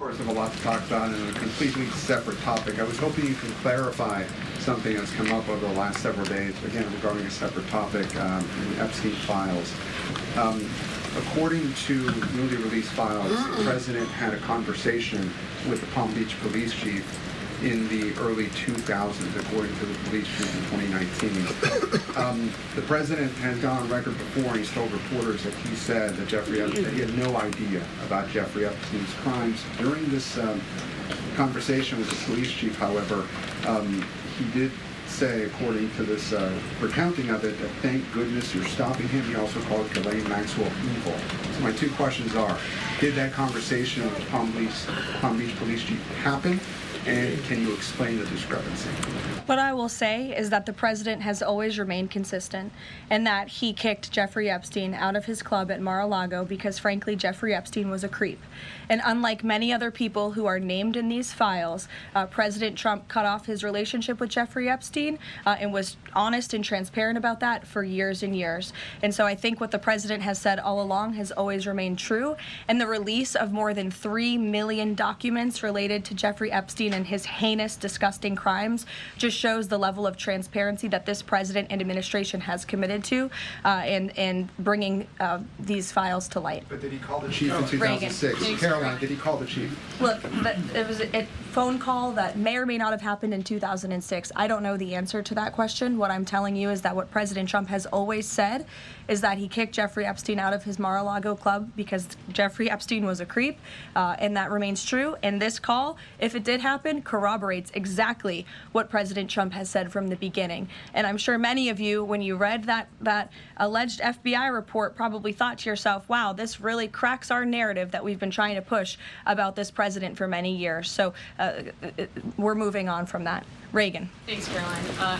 course, have a lot to talk about and a completely separate topic. I was hoping you could clarify something that's come up over the last several days, again, regarding a separate topic in Epstein Files. According to newly released files, the president had a conversation with the Palm Beach police chief in the early 2000s, according to the police chief in 2019. The president has gone on record before, and he's told reporters that he said that Jeffrey Epstein, he had no idea about Jeffrey Epstein's crimes. During this conversation with the police chief, however, he did say, according to this recounting of it, that thank goodness you're stopping him. He also called Karoline Maxwell evil. So my two questions are, did that conversation with the Palm Beach police chief happen? And can you explain the discrepancy? What I will say is that the president has always remained consistent and that he kicked Jeffrey Epstein out of his club at Mar-a-Lago because, frankly, Jeffrey Epstein was a creep. And unlike many other people who are named in these files, President Trump cut off his relationship with Jeffrey Epstein and was honest and transparent about that for years and years. And so I think what the president has said all along has always remained true. And the release of more than 3 million documents related to Jeffrey Epstein and his heinous, disgusting crimes just shows the level of transparency that this president and administration has committed to in bringing these files to light. But did he call the chief in 2006? Karoline, did he call the chief? Look, it was a phone call that may or may not have happened in 2006. I don't know the answer to that question. What I'm telling you is that what President Trump has always said is that he kicked Jeffrey Epstein out of his Mar-a-Lago club because Jeffrey Epstein was a creep, and that remains true. And this call, if it did happen, corroborates exactly what President Trump has said from the beginning. And I'm sure many of you, when you read that alleged FBI report, probably thought to yourself, wow, this really cracks our narrative that we've been trying to push about this president for many years. So we're moving on from that. Reagan. Thanks, Caroline.